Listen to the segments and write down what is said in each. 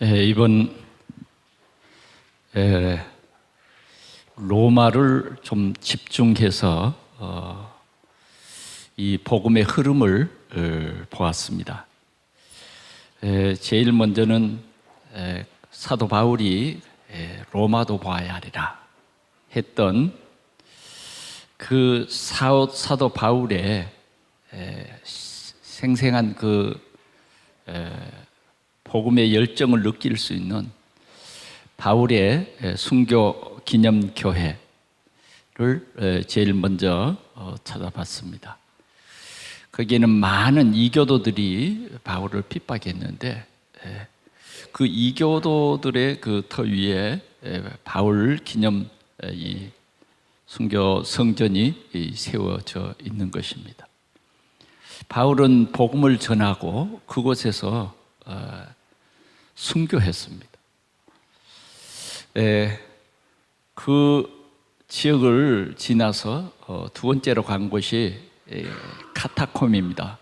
이번 로마를 좀 집중해서 이 복음의 흐름을 보았습니다. 제일 먼저는 사도 바울이 로마도 봐야 하리라 했던 그 사도 바울의 생생한 그 복음의 열정을 느낄 수 있는 바울의 순교 기념교회를 제일 먼저 찾아봤습니다. 거기에는 많은 이교도들이 바울을 핍박했는데 그 이교도들의 그 터 위에 바울 기념 이 순교 성전이 세워져 있는 것입니다. 바울은 복음을 전하고 그곳에서 순교했습니다. 그 지역을 지나서 두 번째로 간 곳이 카타콤입니다.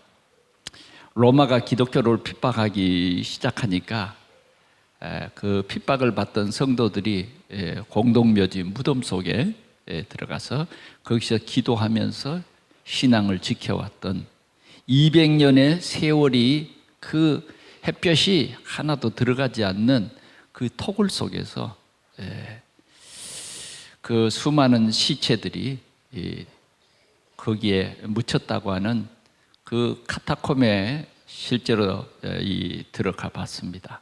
로마가 기독교를 핍박하기 시작하니까 그 핍박을 받던 성도들이 공동묘지 무덤 속에 들어가서 거기서 기도하면서 신앙을 지켜왔던 200년의 세월이 그 햇볕이 하나도 들어가지 않는 그 토굴 속에서 그 수많은 시체들이 거기에 묻혔다고 하는 그 카타콤에 실제로 들어가 봤습니다.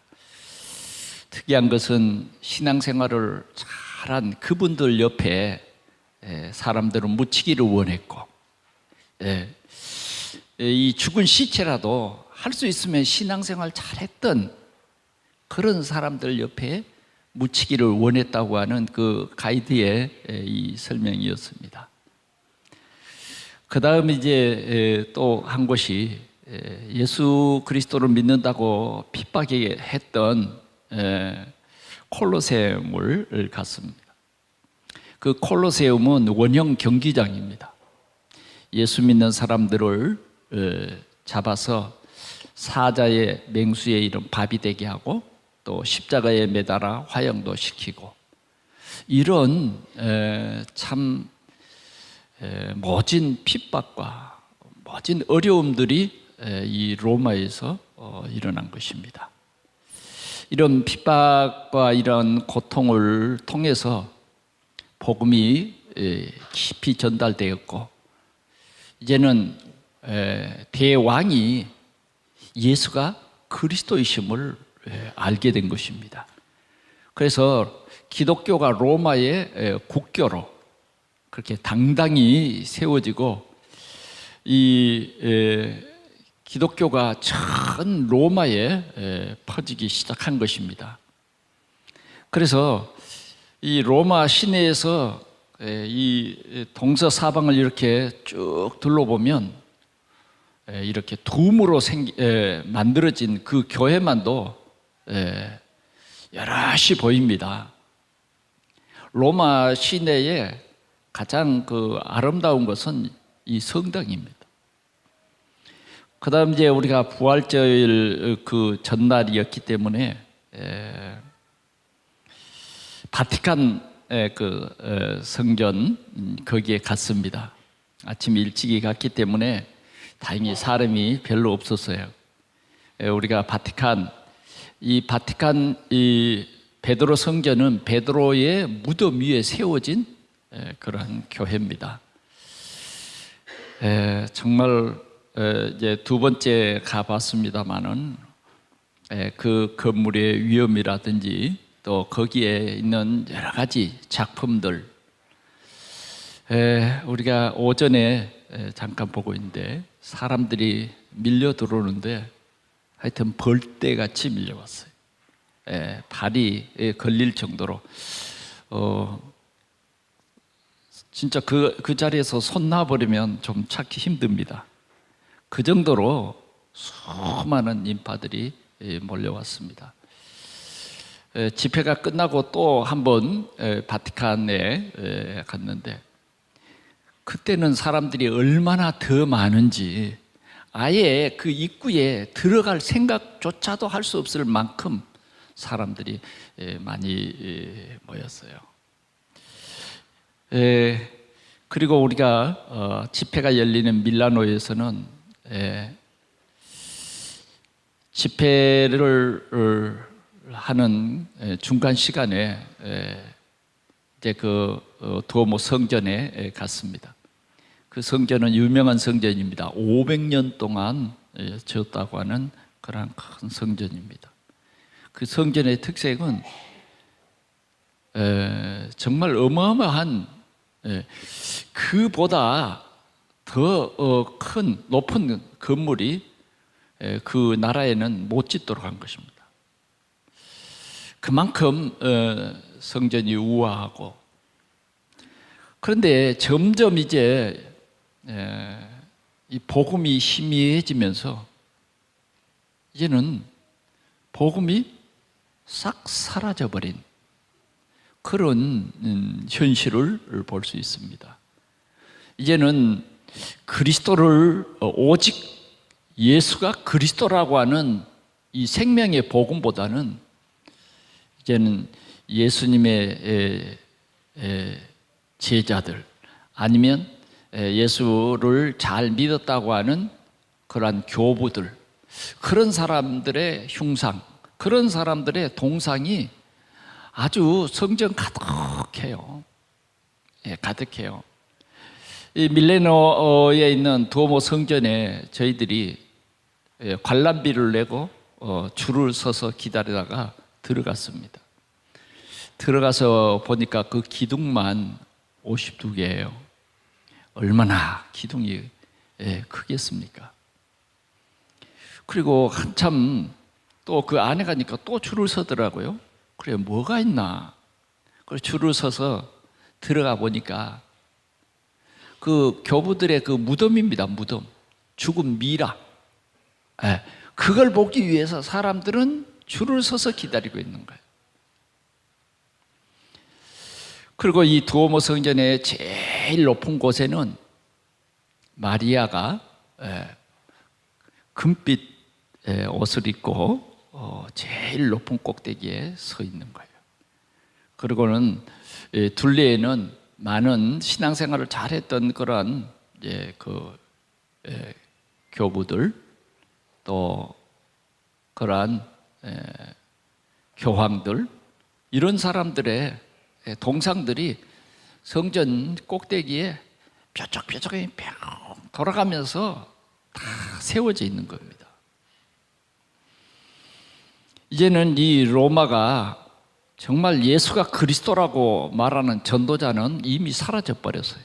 특이한 것은 신앙생활을 잘한 그분들 옆에 사람들은 묻히기를 원했고 이 죽은 시체라도 할 수 있으면 신앙생활 잘했던 그런 사람들 옆에 묻히기를 원했다고 하는 그 가이드의 이 설명이었습니다. 그 다음 이제 또 한 곳이 예수 그리스도를 믿는다고 핍박했던 콜로세움을 갔습니다. 그 콜로세움은 원형 경기장입니다. 예수 믿는 사람들을 잡아서 사자의 맹수에 이른 밥이 되게 하고 또 십자가에 매달아 화형도 시키고 이런 참 모진 핍박과 모진 어려움들이 이 로마에서 일어난 것입니다. 이런 핍박과 이런 고통을 통해서 복음이 깊이 전달되었고 이제는 대왕이 예수가 그리스도이심을 알게 된 것입니다. 그래서 기독교가 로마의 국교로 그렇게 당당히 세워지고 이 기독교가 전 로마에 퍼지기 시작한 것입니다. 그래서 이 로마 시내에서 이 동서사방을 이렇게 쭉 둘러보면 이렇게 둠으로 만들어진 그 교회만도 여럿이 보입니다. 로마 시내에 가장 그 아름다운 것은 이 성당입니다. 그 다음 이제 우리가 부활절 그 전날이었기 때문에 바티칸 그 성전 거기에 갔습니다. 아침 일찍이 갔기 때문에 다행히 사람이 별로 없었어요. 우리가 이 바티칸 이 베드로 성전은 베드로의 무덤 위에 세워진 그러한 교회입니다. 정말 이제 두 번째 가봤습니다만은 그 건물의 위험이라든지 또 거기에 있는 여러 가지 작품들 우리가 오전에 잠깐 보고 있는데 사람들이 밀려 들어오는데 하여튼 벌떼같이 밀려왔어요. 발이 걸릴 정도로 진짜 그 자리에서 손 놔버리면 좀 찾기 힘듭니다. 그 정도로 수많은 인파들이 몰려왔습니다. 집회가 끝나고 또 한 번 바티칸에 갔는데 그때는 사람들이 얼마나 더 많은지 아예 그 입구에 들어갈 생각조차도 할 수 없을 만큼 사람들이 많이 모였어요. 그리고 우리가 집회가 열리는 밀라노에서는 집회를 하는 중간 시간에 이제 그 두오모 성전에 갔습니다. 그 성전은 유명한 성전입니다. 500년 동안 지었다고 하는 그런 큰 성전입니다. 그 성전의 특색은 정말 어마어마한 그보다 더 큰 높은 건물이 그 나라에는 못 짓도록 한 것입니다. 그만큼 성전이 우아하고, 그런데 점점 이제 이 복음이 희미해지면서 이제는 복음이 싹 사라져버린 그런 현실을 볼 수 있습니다. 이제는 그리스도를 오직 예수가 그리스도라고 하는 이 생명의 복음보다는 이제는 예수님의 제자들 아니면 예수를 잘 믿었다고 하는 그러한 교부들, 그런 사람들의 흉상, 그런 사람들의 동상이 아주 성전 가득해요. 가득해요. 이 밀레노에 있는 두오모 성전에 저희들이 관람비를 내고 줄을 서서 기다리다가 들어갔습니다. 들어가서 보니까 그 기둥만 52개예요. 얼마나 기둥이 크겠습니까? 그리고 한참 또 그 안에 가니까 또 줄을 서더라고요. 그래, 뭐가 있나? 그래서 줄을 서서 들어가 보니까 그 교부들의 그 무덤입니다. 무덤. 죽은 미라. 그걸 보기 위해서 사람들은 줄을 서서 기다리고 있는 거예요. 그리고 이 두오모 성전의 제일 높은 곳에는 마리아가 금빛 옷을 입고 제일 높은 꼭대기에 서 있는 거예요. 그리고는 둘레에는 많은 신앙생활을 잘했던 그런 교부들, 또 그러한 교황들, 이런 사람들의 동상들이 성전 꼭대기에 뾰족뾰족하게 뿅 돌아가면서 다 세워져 있는 겁니다. 이제는 이 로마가 정말 예수가 그리스도라고 말하는 전도자는 이미 사라져 버렸어요.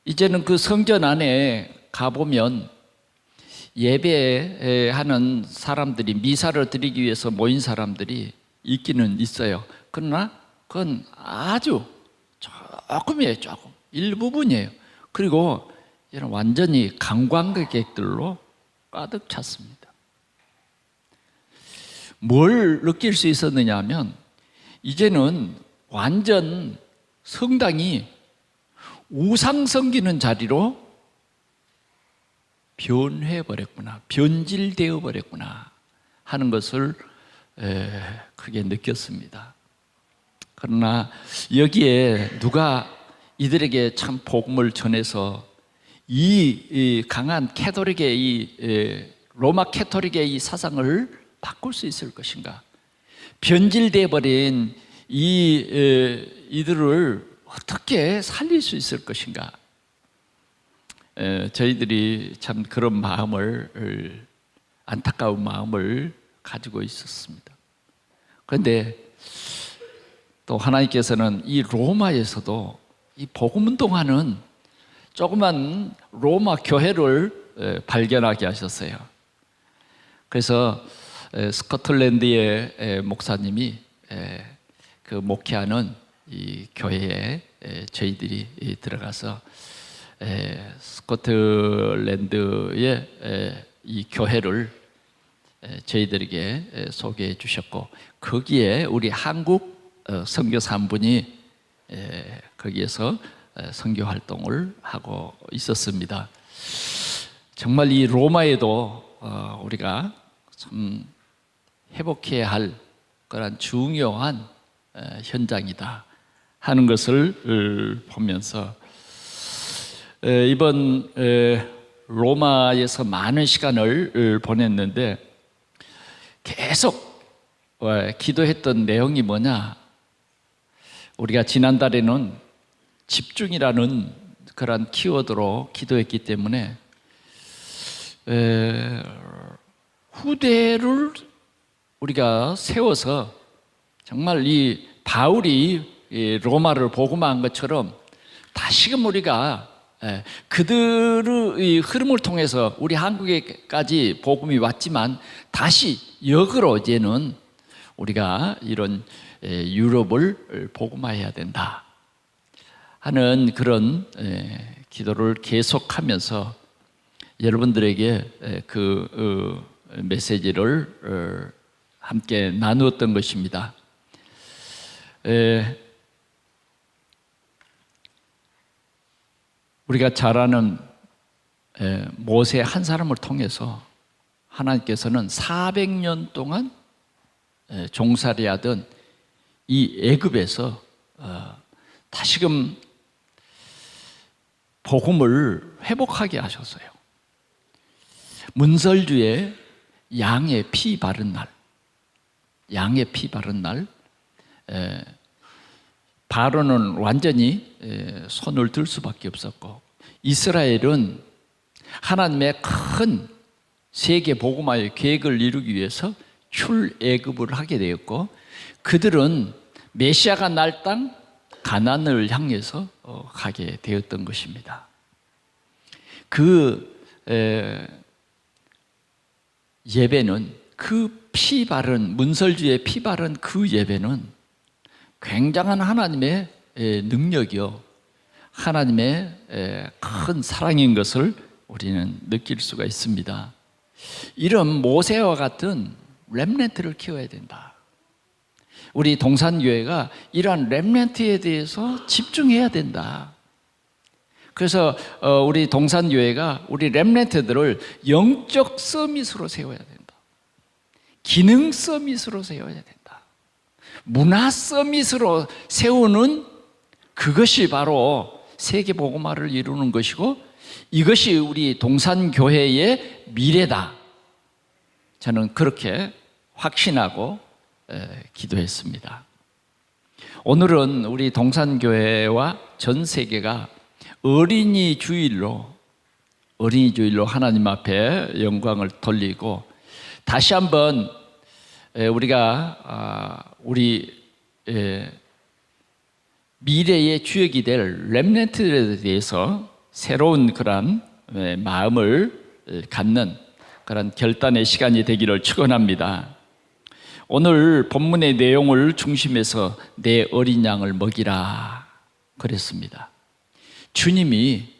이제는 그 성전 안에 가보면 예배하는 사람들이, 미사를 드리기 위해서 모인 사람들이 있기는 있어요. 그러나 그건 아주 조금이에요. 조금. 일부분이에요. 그리고 이런 완전히 관광객들로 가득 찼습니다. 뭘 느낄 수 있었느냐 하면 이제는 완전 성당이 우상 섬기는 자리로 변해버렸구나, 변질되어 버렸구나 하는 것을 크게 느꼈습니다. 그러나 여기에 누가 이들에게 참 복음을 전해서 이 강한 캐토릭의 이 로마 캐토릭의 이 사상을 바꿀 수 있을 것인가? 변질되어 버린 이들을 어떻게 살릴 수 있을 것인가? 저희들이 참 그런 마음을, 안타까운 마음을 가지고 있었습니다. 그런데 또 하나님께서는 이 로마에서도 이 복음운동하는 조그만 로마 교회를 발견하게 하셨어요. 그래서 스코틀랜드의 목사님이 그 목회하는 이 교회에 저희들이 들어가서 스코틀랜드의 이 교회를 저희들에게 소개해 주셨고, 거기에 우리 한국 선교사 한 분이 거기에서 선교 활동을 하고 있었습니다. 정말 이 로마에도 우리가 참 회복해야 할 그런 중요한 현장이다 하는 것을 보면서 이번 로마에서 많은 시간을 보냈는데 계속 기도했던 내용이 뭐냐? 우리가 지난달에는 집중이라는 그런 키워드로 기도했기 때문에 후대를 우리가 세워서 정말 이 바울이 로마를 복음화한 것처럼 다시금 우리가 그들의 흐름을 통해서 우리 한국에까지 복음이 왔지만 다시 역으로 이제는 우리가 이런 유럽을 복음화해야 된다 하는 그런 기도를 계속하면서 여러분들에게 그 메시지를 함께 나누었던 것입니다. 우리가 잘 아는 모세 한 사람을 통해서 하나님께서는 400년 동안 종살이하던 이 애굽에서 다시금 복음을 회복하게 하셨어요. 문설주에 양의 피 바른 날, 바로는 완전히 손을 들 수밖에 없었고, 이스라엘은 하나님의 큰 세계 복음화의 계획을 이루기 위해서 출애굽을 하게 되었고, 그들은 메시아가 날 땅 가나안을 향해서 가게 되었던 것입니다. 그 예배는, 그 피 바른 문설주의 피 바른 그 예배는 굉장한 하나님의 능력이요, 하나님의 큰 사랑인 것을 우리는 느낄 수가 있습니다. 이런 모세와 같은 렘넌트를 키워야 된다. 우리 동산교회가 이러한 렘넌트에 대해서 집중해야 된다. 그래서 우리 동산교회가 우리 렘넌트들을 영적 서밋으로 세워야 된다. 기능 서밋으로 세워야 된다. 문화 서밋으로 세우는 그것이 바로 세계 복음화를 이루는 것이고, 이것이 우리 동산교회의 미래다. 저는 그렇게 확신하고 기도했습니다. 오늘은 우리 동산교회와 전 세계가 어린이 주일로 하나님 앞에 영광을 돌리고, 다시 한번 우리가 우리 미래의 주역이 될 렘넌트에 대해서 새로운 그런 마음을 갖는 그런 결단의 시간이 되기를 축원합니다. 오늘 본문의 내용을 중심해서 내 어린 양을 먹이라 그랬습니다. 주님이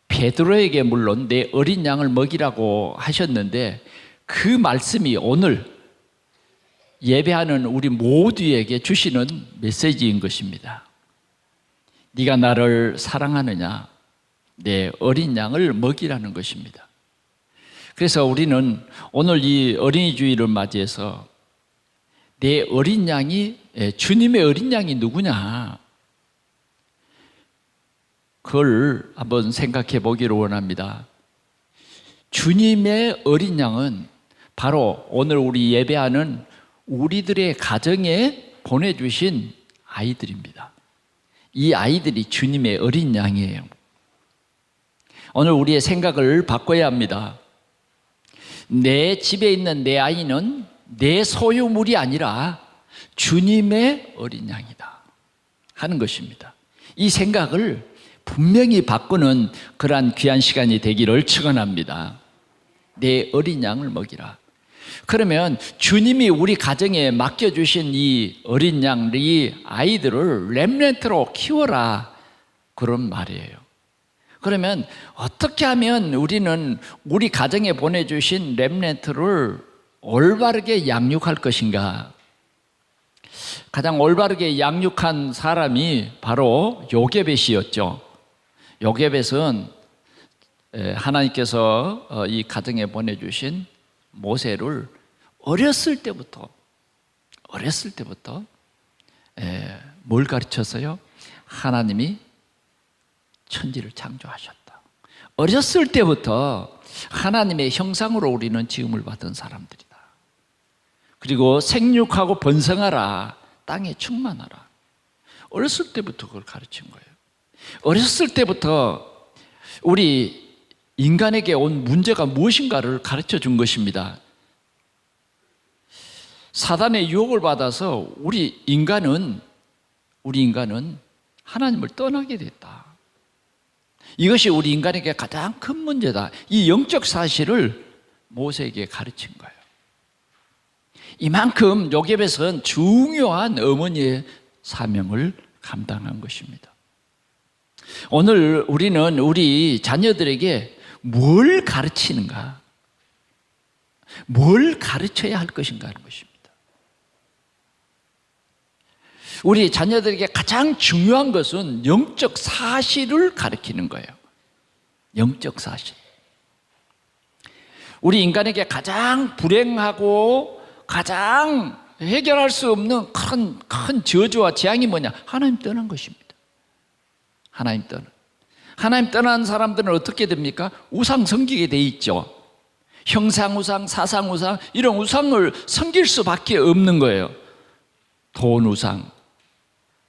베드로에게 물론 내 어린 양을 먹이라고 하셨는데, 그 말씀이 오늘 예배하는 우리 모두에게 주시는 메시지인 것입니다. 네가 나를 사랑하느냐? 내 어린 양을 먹이라는 것입니다. 그래서 우리는 오늘 이 어린이 주일을 맞이해서 내 어린 양이, 주님의 어린 양이 누구냐? 그걸 한번 생각해 보기를 원합니다. 주님의 어린 양은 바로 오늘 우리 예배하는 우리들의 가정에 보내주신 아이들입니다. 이 아이들이 주님의 어린 양이에요. 오늘 우리의 생각을 바꿔야 합니다. 내 집에 있는 내 아이는 내 소유물이 아니라 주님의 어린 양이다 하는 것입니다. 이 생각을 분명히 바꾸는 그러한 귀한 시간이 되기를 축원합니다. 내 어린 양을 먹이라. 그러면 주님이 우리 가정에 맡겨주신 이 어린 양, 이 아이들을 렘넌트로 키워라, 그런 말이에요. 그러면 어떻게 하면 우리는 우리 가정에 보내주신 렘넌트를 올바르게 양육할 것인가? 가장 올바르게 양육한 사람이 바로 요게벳이었죠. 요게벳은 하나님께서 이 가정에 보내주신 모세를 어렸을 때부터 뭘 가르쳤어요? 하나님이 천지를 창조하셨다. 어렸을 때부터 하나님의 형상으로 우리는 지음을 받은 사람들이다. 그리고 생육하고 번성하라, 땅에 충만하라. 어렸을 때부터 그걸 가르친 거예요. 어렸을 때부터 우리 인간에게 온 문제가 무엇인가를 가르쳐 준 것입니다. 사단의 유혹을 받아서 우리 인간은 하나님을 떠나게 됐다. 이것이 우리 인간에게 가장 큰 문제다. 이 영적 사실을 모세에게 가르친 거예요. 이만큼 요셉은 중요한 어머니의 사명을 감당한 것입니다. 오늘 우리는 우리 자녀들에게 뭘 가르치는가, 뭘 가르쳐야 할 것인가 하는 것입니다. 우리 자녀들에게 가장 중요한 것은 영적 사실을 가르치는 거예요. 영적 사실. 우리 인간에게 가장 불행하고 가장 해결할 수 없는 큰 저주와 재앙이 뭐냐? 하나님 떠난 것입니다. 하나님 떠난 사람들은 어떻게 됩니까? 우상 섬기게 돼 있죠. 형상우상, 사상우상, 이런 우상을 섬길 수밖에 없는 거예요. 돈 우상,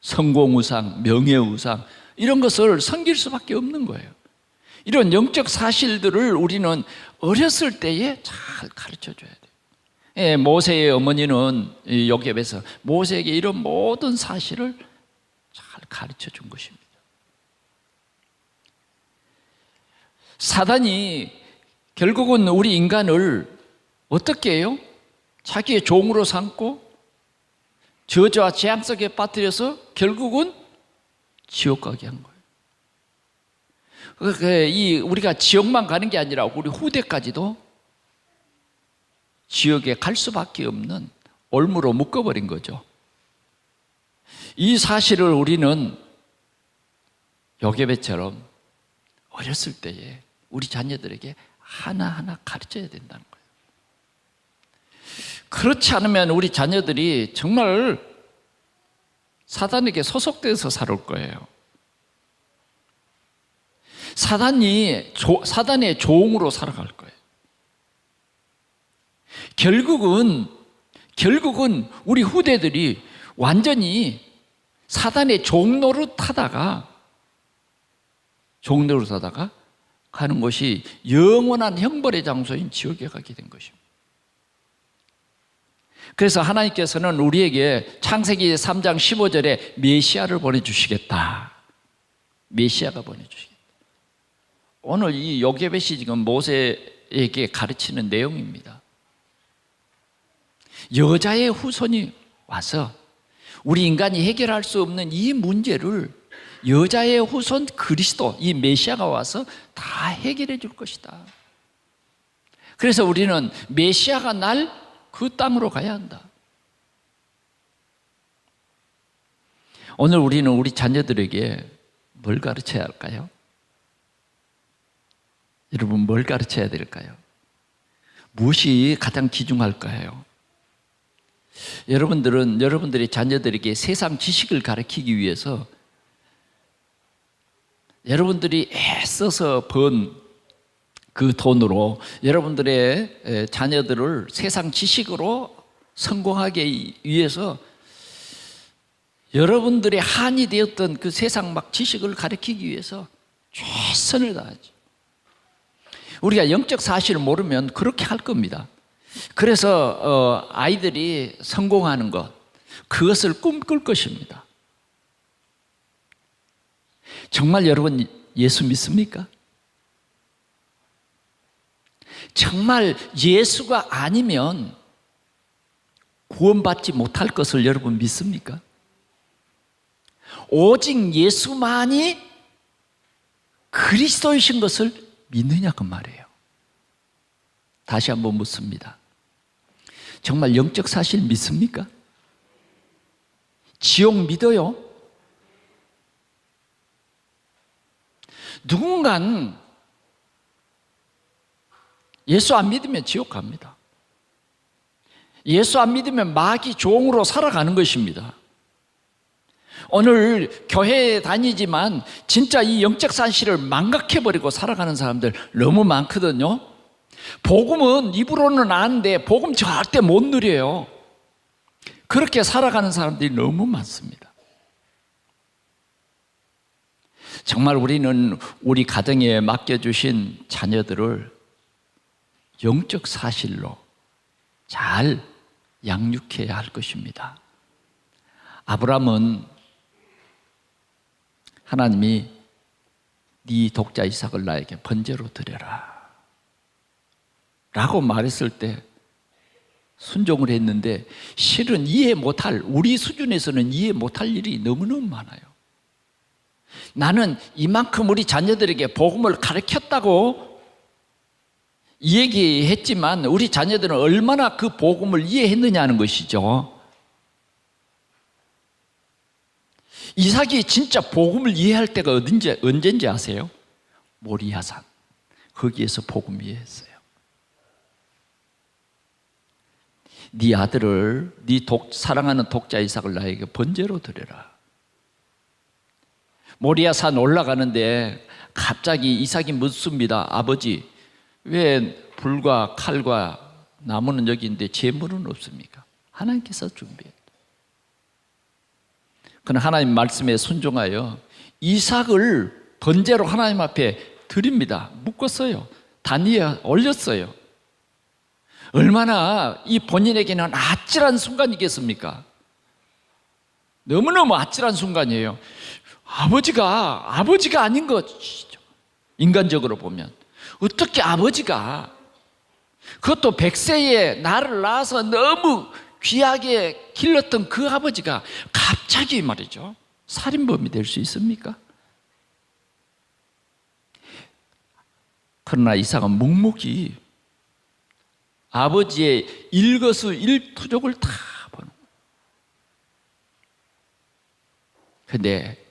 성공 우상, 명예 우상, 이런 것을 섬길 수밖에 없는 거예요. 이런 영적 사실들을 우리는 어렸을 때에 잘 가르쳐 줘야 돼요. 예, 모세의 어머니는 요셉에서 모세에게 이런 모든 사실을 잘 가르쳐 준 것입니다. 사단이 결국은 우리 인간을 어떻게 해요? 자기의 종으로 삼고 저주와 재앙 속에 빠뜨려서 결국은 지옥 가게 한 거예요. 우리가 지옥만 가는 게 아니라 우리 후대까지도 지옥에 갈 수밖에 없는 올무로 묶어버린 거죠. 이 사실을 우리는 요셉처럼 어렸을 때에 우리 자녀들에게 하나하나 가르쳐야 된다는 거예요. 그렇지 않으면 우리 자녀들이 정말 사단에게 소속돼서 살을 거예요. 사단의 종으로 살아갈 거예요. 결국은 우리 후대들이 완전히 사단의 종노릇 하다가 가는 것이 영원한 형벌의 장소인 지옥에 가게 된 것입니다. 그래서 하나님께서는 우리에게 창세기 3장 15절에 메시아를 보내주시겠다. 메시아가 보내주시겠다. 오늘 이 요셉이 지금 모세에게 가르치는 내용입니다. 여자의 후손이 와서 우리 인간이 해결할 수 없는 이 문제를 여자의 후손 그리스도, 이 메시아가 와서 다 해결해 줄 것이다. 그래서 우리는 메시아가 날 그 땅으로 가야 한다. 오늘 우리는 우리 자녀들에게 뭘 가르쳐야 할까요? 여러분, 뭘 가르쳐야 될까요? 무엇이 가장 귀중할까요? 여러분들의 자녀들에게 세상 지식을 가르치기 위해서 여러분들이 애써서 번 그 돈으로 여러분들의 자녀들을 세상 지식으로 성공하기 위해서 여러분들의 한이 되었던 그 세상 막 지식을 가르치기 위해서 최선을 다하죠. 우리가 영적 사실을 모르면 그렇게 할 겁니다. 그래서 아이들이 성공하는 것, 그것을 꿈꿀 것입니다. 정말 여러분 예수 믿습니까? 정말 예수가 아니면 구원받지 못할 것을 여러분 믿습니까? 오직 예수만이 그리스도이신 것을 믿느냐 그 말이에요. 다시 한번 묻습니다. 정말 영적 사실 믿습니까? 지옥 믿어요? 누군가는 예수 안 믿으면 지옥 갑니다. 예수 안 믿으면 마귀 종으로 살아가는 것입니다. 오늘 교회에 다니지만 진짜 이 영적 사실을 망각해버리고 살아가는 사람들 너무 많거든요. 복음은 입으로는 아는데 복음 절대 못 누려요. 그렇게 살아가는 사람들이 너무 많습니다. 정말 우리는 우리 가정에 맡겨주신 자녀들을 영적 사실로 잘 양육해야 할 것입니다. 아브라함은 하나님이 네 독자 이삭을 나에게 번제로 드려라 라고 말했을 때 순종을 했는데 실은 이해 못할, 우리 수준에서는 이해 못할 일이 너무너무 많아요. 나는 이만큼 우리 자녀들에게 복음을 가르쳤다고 얘기했지만 우리 자녀들은 얼마나 그 복음을 이해했느냐는 것이죠. 이삭이 진짜 복음을 이해할 때가 언제인지 아세요? 모리아산. 거기에서 복음 이해했어요. 네 아들을, 네 사랑하는 독자 이삭을 나에게 번제로 드려라. 모리아산 올라가는데 갑자기 이삭이 묻습니다. 아버지, 왜 불과 칼과 나무는 여기 있는데 제물은 없습니까? 하나님께서 준비했다. 그는 하나님 말씀에 순종하여 이삭을 번제로 하나님 앞에 드립니다. 묶었어요. 단 위에 올렸어요. 얼마나 이 본인에게는 아찔한 순간이겠습니까? 너무너무 아찔한 순간이에요. 아버지가 아닌 것이죠. 인간적으로 보면 어떻게 아버지가, 그것도 100세에 나를 낳아서 너무 귀하게 길렀던 그 아버지가 갑자기 말이죠, 살인범이 될 수 있습니까? 그러나 이삭은 묵묵히 아버지의 일거수일투족을 다 보는 거예요. 그런데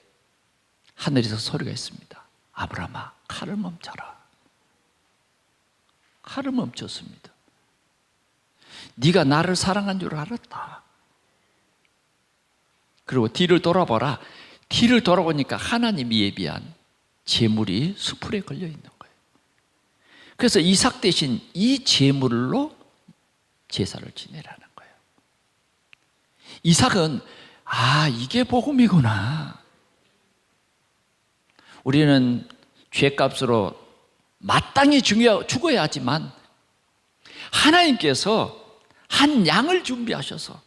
하늘에서 소리가 있습니다. 아브라함아, 칼을 멈춰라. 칼을 멈췄습니다. 네가 나를 사랑한 줄 알았다. 그리고 뒤를 돌아보라. 뒤를 돌아보니까 하나님이 예비한 제물이 수풀에 걸려 있는 거예요. 그래서 이삭 대신 이 제물로 제사를 지내라는 거예요. 이삭은 이게 복음이구나. 우리는 죄값으로 마땅히 죽어야 하지만 하나님께서 한 양을 준비하셔서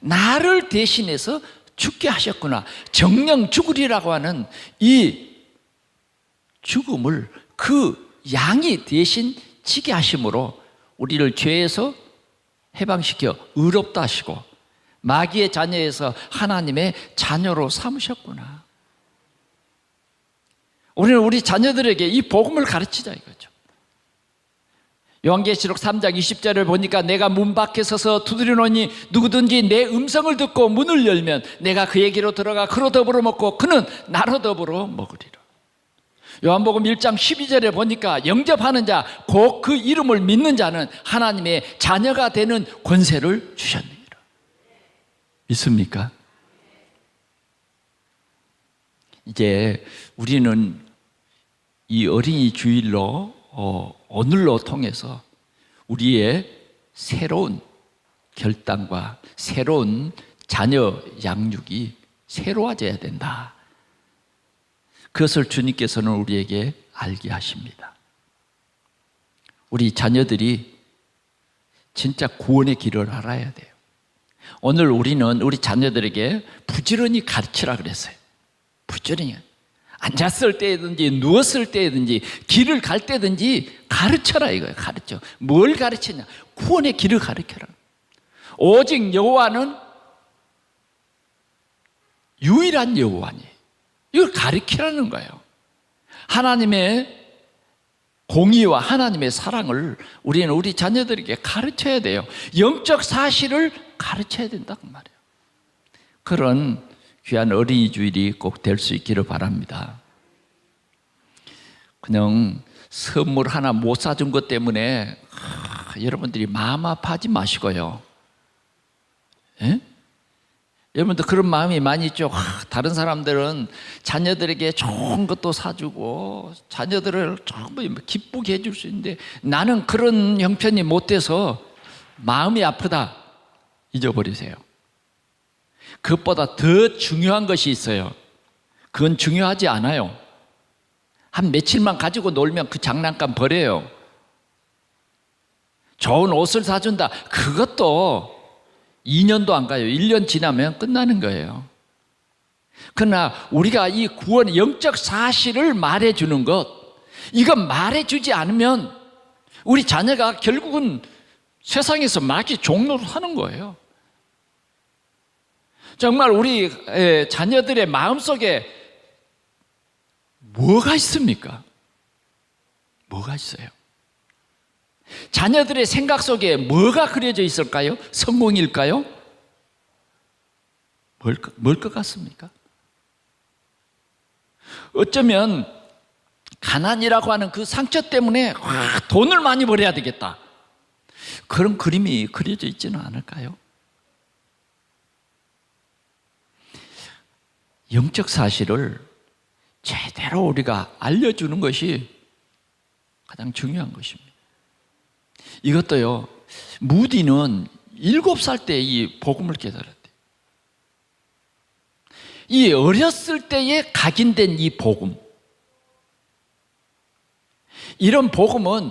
나를 대신해서 죽게 하셨구나. 정령 죽으리라고 하는 이 죽음을 그 양이 대신 지게 하심으로 우리를 죄에서 해방시켜 의롭다 하시고 마귀의 자녀에서 하나님의 자녀로 삼으셨구나. 우리는 우리 자녀들에게 이 복음을 가르치자 이거죠. 요한계시록 3장 20절을 보니까 내가 문 밖에 서서 두드리노니 누구든지 내 음성을 듣고 문을 열면 내가 그에게로 들어가 그로 더불어 먹고 그는 나로 더불어 먹으리라. 요한복음 1장 12절에 보니까 영접하는 자, 곧 그 이름을 믿는 자는 하나님의 자녀가 되는 권세를 주셨느니라. 믿습니까? 이제 우리는 이 어린이 주일로 오늘로 통해서 우리의 새로운 결단과 새로운 자녀 양육이 새로워져야 된다. 그것을 주님께서는 우리에게 알게 하십니다. 우리 자녀들이 진짜 구원의 길을 알아야 돼요. 오늘 우리는 우리 자녀들에게 부지런히 가르치라 그랬어요. 부지런히 앉았을 때든지 누웠을 때든지 길을 갈 때든지 가르쳐라 이거예요. 가르쳐. 뭘 가르치냐? 구원의 길을 가르쳐라. 오직 여호와는 유일한 여호와니. 이걸 가르치라는 거예요. 하나님의 공의와 하나님의 사랑을 우리는 우리 자녀들에게 가르쳐야 돼요. 영적 사실을 가르쳐야 된다고 말이에요. 그런 귀한 어린이 주일이 꼭 될 수 있기를 바랍니다. 그냥 선물 하나 못 사준 것 때문에 여러분들이 마음 아파하지 마시고요. 예? 여러분도 그런 마음이 많이 있죠. 다른 사람들은 자녀들에게 좋은 것도 사주고 자녀들을 전부 기쁘게 해줄 수 있는데 나는 그런 형편이 못 돼서 마음이 아프다. 잊어버리세요. 그것보다 더 중요한 것이 있어요. 그건 중요하지 않아요. 한 며칠만 가지고 놀면 그 장난감 버려요. 좋은 옷을 사준다. 그것도 2년도 안 가요. 1년 지나면 끝나는 거예요. 그러나 우리가 이 구원의 영적 사실을 말해주는 것, 이건 말해주지 않으면 우리 자녀가 결국은 세상에서 마귀 종로를 하는 거예요. 정말 우리 자녀들의 마음속에 뭐가 있습니까? 뭐가 있어요? 자녀들의 생각 속에 뭐가 그려져 있을까요? 성공일까요? 뭘 것 같습니까? 어쩌면 가난이라고 하는 그 상처 때문에 돈을 많이 벌어야 되겠다, 그런 그림이 그려져 있지는 않을까요? 영적 사실을 제대로 우리가 알려주는 것이 가장 중요한 것입니다. 이것도요, 무디는 7살 때 이 복음을 깨달았대요. 이 어렸을 때에 각인된 이 복음, 이런 복음은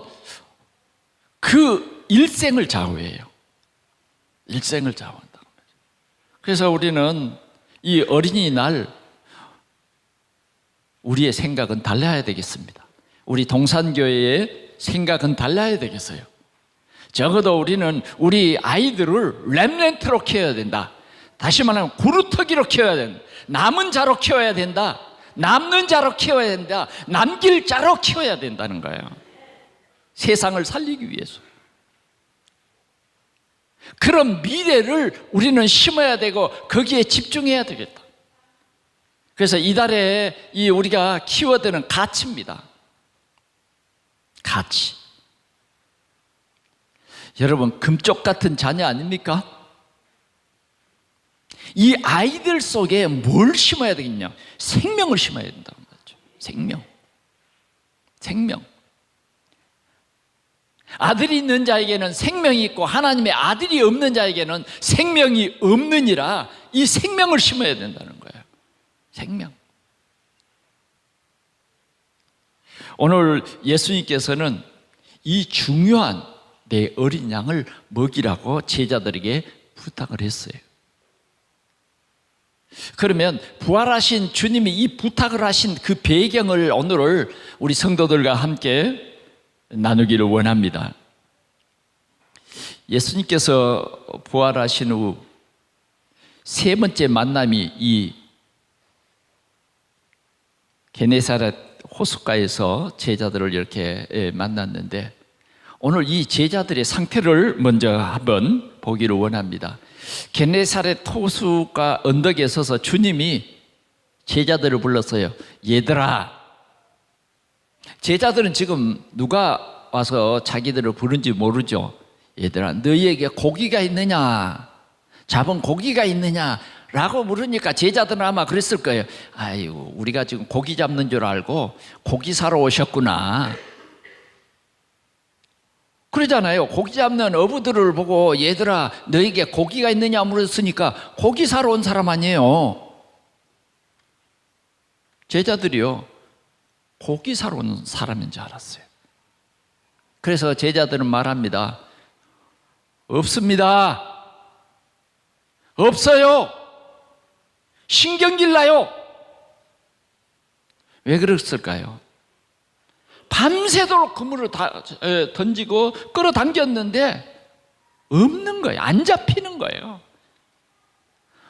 그 일생을 좌우해요. 일생을 좌우한다는 거죠. 그래서 우리는 이 어린이날 우리의 생각은 달라야 되겠습니다. 우리 동산교회의 생각은 달라야 되겠어요. 적어도 우리는 우리 아이들을 렘넌트로 키워야 된다. 다시 말하면 구루터기로 키워야 된다. 남은 자로 키워야 된다. 남는 자로 키워야 된다. 남길 자로 키워야 된다는 거예요. 세상을 살리기 위해서. 그런 미래를 우리는 심어야 되고 거기에 집중해야 되겠다. 그래서 이달에 이 우리가 키워드는 가치입니다. 가치. 여러분, 금쪽 같은 자녀 아닙니까? 이 아이들 속에 뭘 심어야 되겠냐? 생명을 심어야 된다는 거죠. 생명. 아들이 있는 자에게는 생명이 있고 하나님의 아들이 없는 자에게는 생명이 없느니라, 이 생명을 심어야 된다는 거예요. 생명. 오늘 예수님께서는 이 중요한 내 어린 양을 먹이라고 제자들에게 부탁을 했어요. 그러면 부활하신 주님이 이 부탁을 하신 그 배경을 오늘 우리 성도들과 함께 나누기를 원합니다. 예수님께서 부활하신 후 세 번째 만남이 이 게네사렛 호숫가에서 제자들을 이렇게 만났는데, 오늘 이 제자들의 상태를 먼저 한번 보기를 원합니다. 게네사렛 호숫가 언덕에 서서 주님이 제자들을 불렀어요. 얘들아. 제자들은 지금 누가 와서 자기들을 부른지 모르죠. 얘들아, 너희에게 고기가 있느냐? 잡은 고기가 있느냐? 라고 물으니까 제자들은 아마 그랬을 거예요. 아이고, 우리가 지금 고기 잡는 줄 알고 고기 사러 오셨구나. 그러잖아요. 고기 잡는 어부들을 보고 얘들아, 너에게 고기가 있느냐 물었으니까 고기 사러 온 사람 아니에요. 제자들이요, 고기 사러 온 사람인 줄 알았어요. 그래서 제자들은 말합니다. 없습니다. 없어요. 신경질 나요. 왜 그랬을까요? 밤새도록 그물을 던지고 끌어당겼는데 없는 거예요. 안 잡히는 거예요.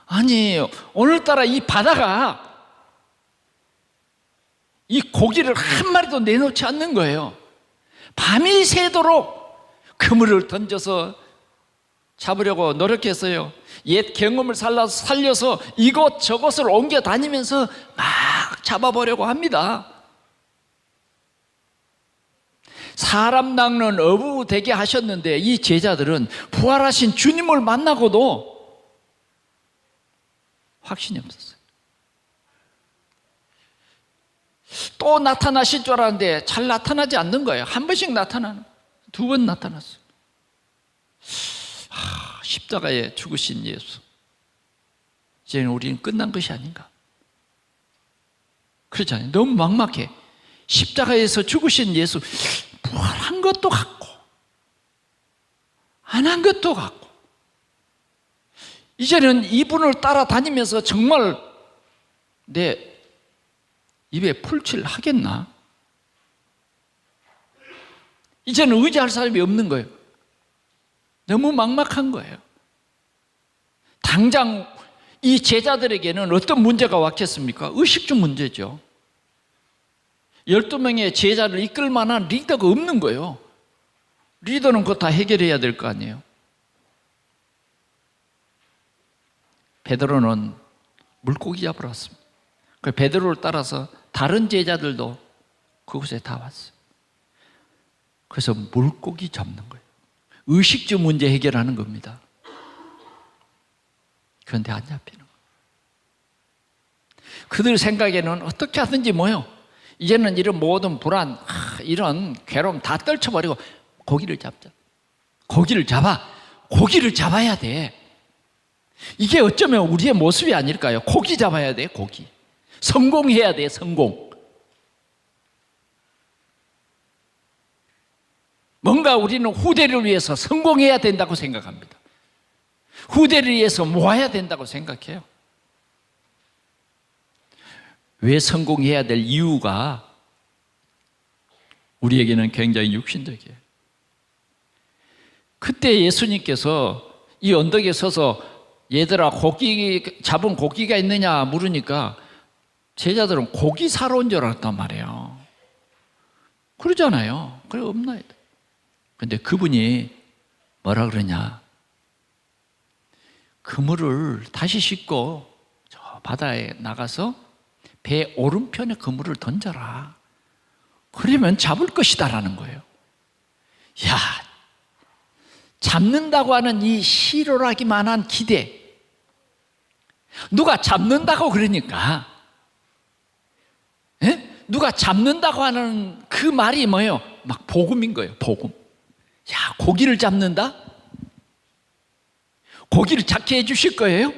아니, 오늘따라 이 바다가 이 고기를 한 마리도 내놓지 않는 거예요. 밤이 새도록 그물을 던져서 잡으려고 노력했어요. 옛 경험을 살려서 이곳저곳을 옮겨 다니면서 막 잡아보려고 합니다. 사람 낚는 어부 되게 하셨는데 이 제자들은 부활하신 주님을 만나고도 확신이 없었어요. 또 나타나실 줄 알았는데 잘 나타나지 않는 거예요. 한 번씩 나타나는, 두 번 나타났어요. 십자가에 죽으신 예수, 이제는 우리는 끝난 것이 아닌가. 그렇잖아요. 너무 막막해. 십자가에서 죽으신 예수, 한 것도 같고 안 한 것도 같고, 이제는 이분을 따라다니면서 정말 내 입에 풀칠 하겠나? 이제는 의지할 사람이 없는 거예요. 너무 막막한 거예요. 당장 이 제자들에게는 어떤 문제가 왔겠습니까? 의식주 문제죠. 12명의 제자를 이끌 만한 리더가 없는 거예요. 리더는 그거 다 해결해야 될 거 아니에요. 베드로는 물고기 잡으러 왔습니다. 그 베드로를 따라서 다른 제자들도 그곳에 다 왔어요. 그래서 물고기 잡는 거예요. 의식주 문제 해결하는 겁니다. 그런데 안 잡히는 거예요. 그들 생각에는 어떻게 하든지 뭐요, 이제는 이런 모든 불안, 이런 괴로움 다 떨쳐버리고 고기를 잡자. 고기를 잡아야 돼. 이게 어쩌면 우리의 모습이 아닐까요? 고기 잡아야 돼, 고기. 성공해야 돼, 성공. 뭔가 우리는 후대를 위해서 성공해야 된다고 생각합니다. 후대를 위해서 모아야 된다고 생각해요. 왜 성공해야 될 이유가 우리에게는 굉장히 육신적이에요. 그때 예수님께서 이 언덕에 서서 얘들아, 잡은 고기가 있느냐 물으니까 제자들은 고기 사러 온 줄 알았단 말이에요. 그러잖아요. 그래, 없나요? 근데 그분이 뭐라 그러냐, 그물을 다시 싣고 저 바다에 나가서 배 오른편에 그물을 던져라. 그러면 잡을 것이다라는 거예요. 야, 잡는다고 하는 이 실오라기만한 기대, 누가 잡는다고 그러니까, 누가 잡는다고 하는 그 말이 뭐예요? 막 복음인 거예요, 복음. 야, 고기를 잡는다? 고기를 잡게 해주실 거예요?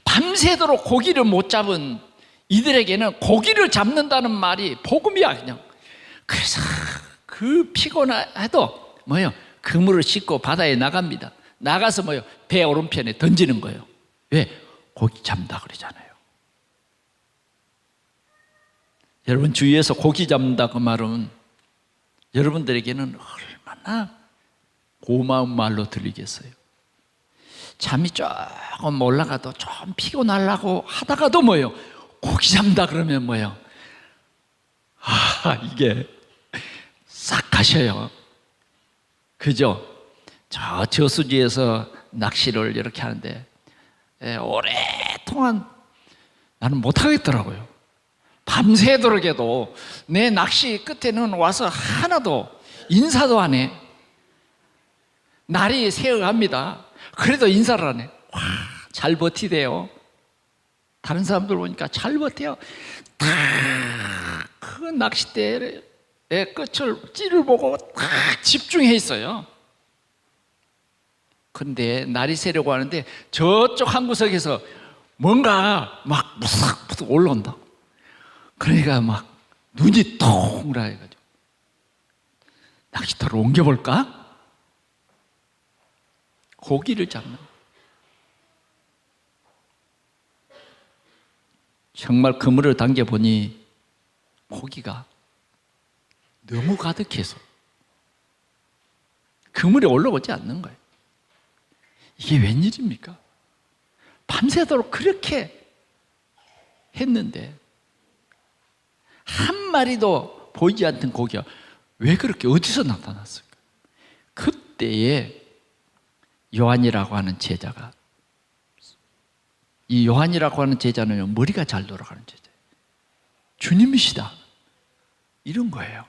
밤새도록 고기를 못 잡은 이들에게는 고기를 잡는다는 말이 복음이야, 그냥. 그래서 그 피곤해도 뭐예요? 그물을 싣고 바다에 나갑니다. 나가서 뭐예요? 배 오른편에 던지는 거예요. 왜? 고기 잡는다 그러잖아요. 여러분, 주위에서 고기 잡는다 그 말은 여러분들에게는 얼마나 고마운 말로 들리겠어요. 잠이 조금 올라가도 좀 피곤하려고 하다가도 뭐예요? 고기 잡는다 그러면 뭐예요? 이게 싹 가셔요. 그죠? 저 저수지에서 낚시를 이렇게 하는데 오랫동안 나는 못하겠더라고요. 밤새도록 해도 내 낚시 끝에는 와서 하나도 인사도 안 해. 날이 새어갑니다. 그래도 인사를 안 해. 와, 잘 버티대요. 다른 사람들 보니까 잘 버텨요. 다 그 낚싯대의 끝을 찌를 보고 다 집중해 있어요. 그런데 날이 새려고 하는데 저쪽 한 구석에서 뭔가 막 무삭무삭 올라온다. 그러니까 막 눈이 통라 해가지고 낚시터로 옮겨볼까? 고기를 잡는. 정말 그물을 당겨보니 고기가 너무 가득해서 그물에 올라오지 않는 거예요. 이게 웬일입니까? 밤새도록 그렇게 했는데 한 마리도 보이지 않던 고기가 왜 그렇게 어디서 나타났을까? 그때에 요한이라고 하는 제자가, 이 요한이라고 하는 제자는 머리가 잘 돌아가는 제자예요. 주님이시다, 이런 거예요.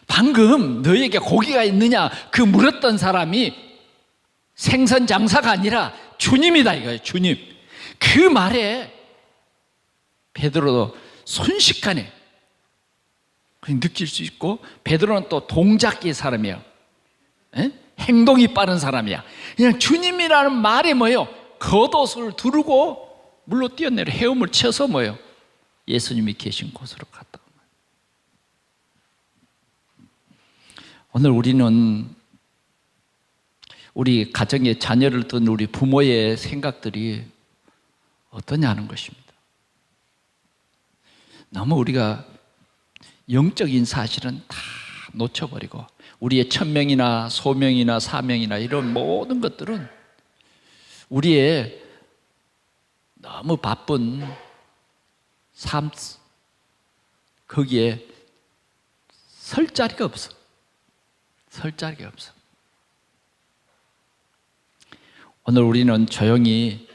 방금 너에게 고기가 있느냐 그 물었던 사람이 생선 장사가 아니라 주님이다 이거예요. 주님. 그 말에 베드로도 순식간에 느낄 수 있고, 베드로는 또 동작의 사람이에요. 행동이 빠른 사람이야. 그냥 주님이라는 말에 뭐예요? 겉옷을 두르고 물로 뛰어내려 헤엄을 쳐서 뭐예요? 예수님이 계신 곳으로 갔다. 오늘 우리는 우리 가정의 자녀를 둔 우리 부모의 생각들이 어떠냐는 것입니다. 너무 우리가 영적인 사실은 다 놓쳐버리고, 우리의 천명이나 소명이나 사명이나 이런 모든 것들은 우리의 너무 바쁜 삶, 거기에 설 자리가 없어. 설 자리가 없어. 오늘 우리는 조용히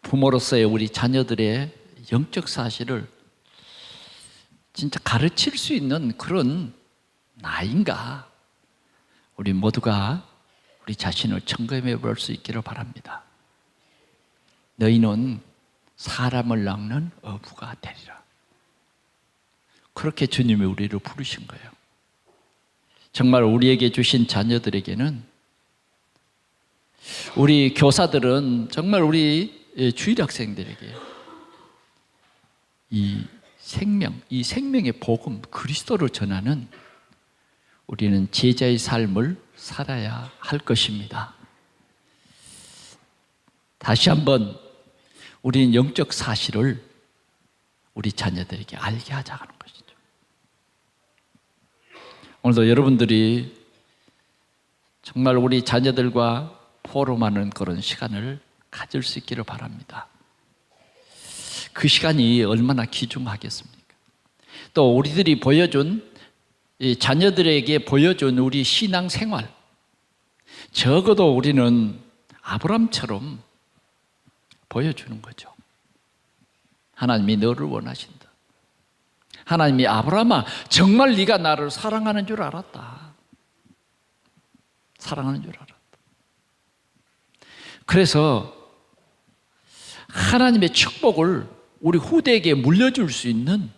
부모로서의 우리 자녀들의 영적 사실을 진짜 가르칠 수 있는 그런 나이인가, 우리 모두가 우리 자신을 점검해 볼 수 있기를 바랍니다. 너희는 사람을 낚는 어부가 되리라. 그렇게 주님이 우리를 부르신 거예요. 정말 우리에게 주신 자녀들에게는, 우리 교사들은 정말 우리 주일 학생들에게 이 생명의 복음, 그리스도를 전하는 우리는 제자의 삶을 살아야 할 것입니다. 다시 한번 우리는 영적 사실을 우리 자녀들에게 알게 하자는 것이죠. 오늘도 여러분들이 정말 우리 자녀들과 포럼하는 그런 시간을 가질 수 있기를 바랍니다. 그 시간이 얼마나 귀중하겠습니까? 또 우리들이 보여준, 자녀들에게 보여준 우리 신앙 생활, 적어도 우리는 아브라함처럼 보여주는 거죠. 하나님이 너를 원하신다. 하나님이 아브라함아, 정말 네가 나를 사랑하는 줄 알았다. 사랑하는 줄 알았다. 그래서 하나님의 축복을 우리 후대에게 물려줄 수 있는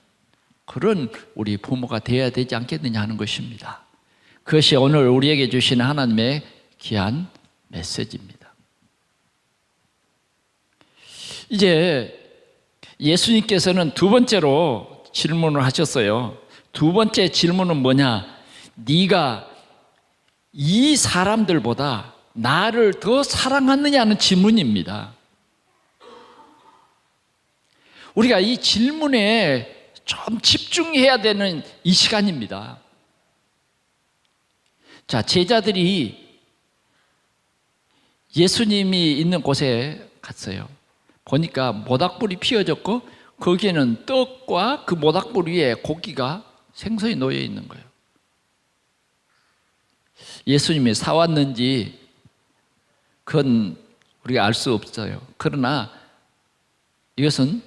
그런 우리 부모가 되어야 되지 않겠느냐 하는 것입니다. 그것이 오늘 우리에게 주시는 하나님의 귀한 메시지입니다. 이제 예수님께서는 두 번째로 질문을 하셨어요. 두 번째 질문은 뭐냐? 네가 이 사람들보다 나를 더 사랑하느냐는 질문입니다. 우리가 이 질문에 좀 집중해야 되는 이 시간입니다. 자, 제자들이 예수님이 있는 곳에 갔어요. 보니까 모닥불이 피어졌고 거기에는 떡과 그 모닥불 위에 고기가 생선이 놓여 있는 거예요. 예수님이 사왔는지 그건 우리가 알 수 없어요. 그러나 이것은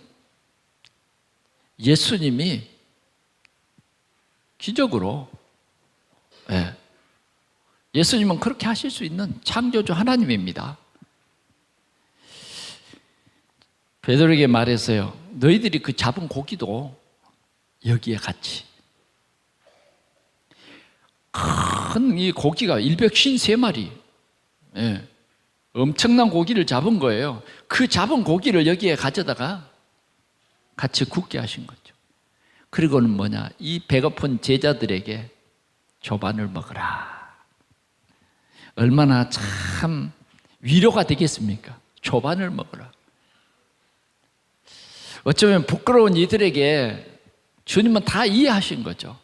예수님이 기적으로, 예수님은 그렇게 하실 수 있는 창조주 하나님입니다. 베드로에게 말했어요. 너희들이 그 잡은 고기도 여기에 같이, 큰 이 고기가 153마리, 엄청난 고기를 잡은 거예요. 그 잡은 고기를 여기에 가져다가 같이 굽게 하신 거죠. 그리고는 뭐냐? 이 배고픈 제자들에게 조반을 먹으라. 얼마나 참 위로가 되겠습니까? 조반을 먹으라. 어쩌면 부끄러운 이들에게 주님은 다 이해하신 거죠.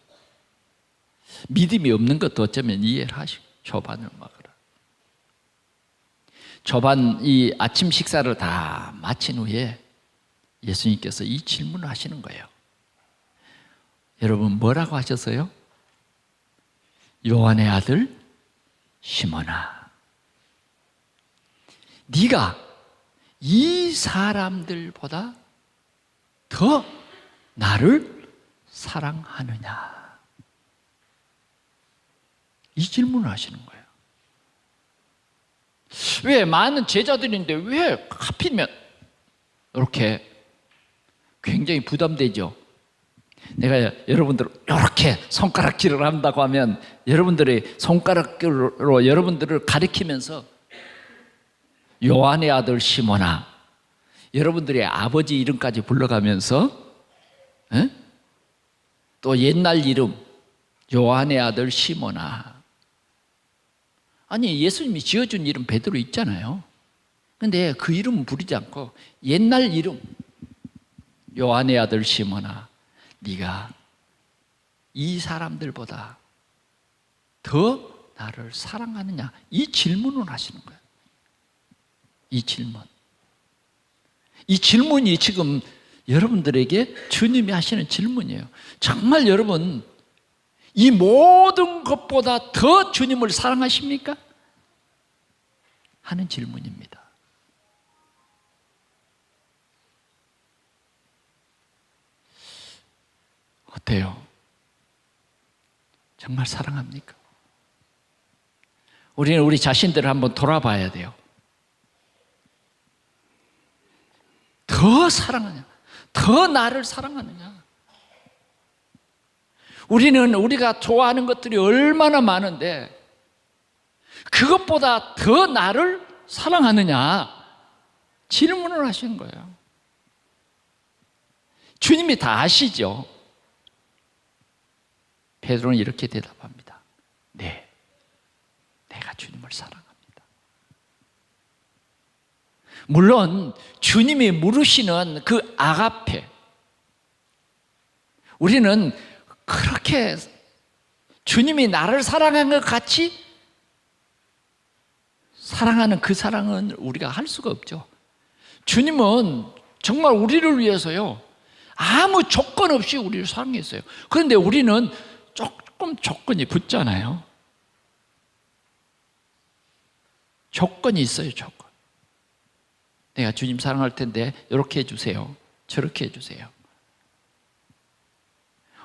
믿음이 없는 것도 어쩌면 이해를 하시고 조반을 먹으라. 조반, 이 아침 식사를 다 마친 후에 예수님께서 이 질문을 하시는 거예요. 여러분 뭐라고 하셨어요? 요한의 아들 시몬아, 네가 이 사람들보다 더 나를 사랑하느냐? 이 질문을 하시는 거예요. 왜 많은 제자들인데 왜 하필이면 이렇게 굉장히 부담되죠. 내가 여러분들 이렇게 손가락질을 한다고 하면 여러분들이 손가락으로 여러분들을 가리키면서 요한의 아들 시몬아, 여러분들의 아버지 이름까지 불러가면서 또 옛날 이름 요한의 아들 시몬아. 아니 예수님이 지어준 이름 베드로 있잖아요. 근데 그 이름은 부르지 않고 옛날 이름 요한의 아들 시몬아, 네가 이 사람들보다 더 나를 사랑하느냐, 이 질문을 하시는 거예요. 이 질문이 지금 여러분들에게 주님이 하시는 질문이에요. 정말 여러분 이 모든 것보다 더 주님을 사랑하십니까? 하는 질문입니다. 어때요? 정말 사랑합니까? 우리는 우리 자신들을 한번 돌아봐야 돼요. 더 사랑하냐? 더 나를 사랑하느냐? 우리는 우리가 좋아하는 것들이 얼마나 많은데 그것보다 더 나를 사랑하느냐? 질문을 하시는 거예요. 주님이 다 아시죠? 베드로는 이렇게 대답합니다. 네, 내가 주님을 사랑합니다. 물론 주님이 물으시는 그 아가페, 우리는 그렇게 주님이 나를 사랑한 것 같이 사랑하는 그 사랑은 우리가 할 수가 없죠. 주님은 정말 우리를 위해서요, 아무 조건 없이 우리를 사랑했어요. 그런데 우리는 조금 조건이 붙잖아요. 조건이 있어요, 조건. 내가 주님 사랑할 텐데 이렇게 해주세요, 저렇게 해주세요.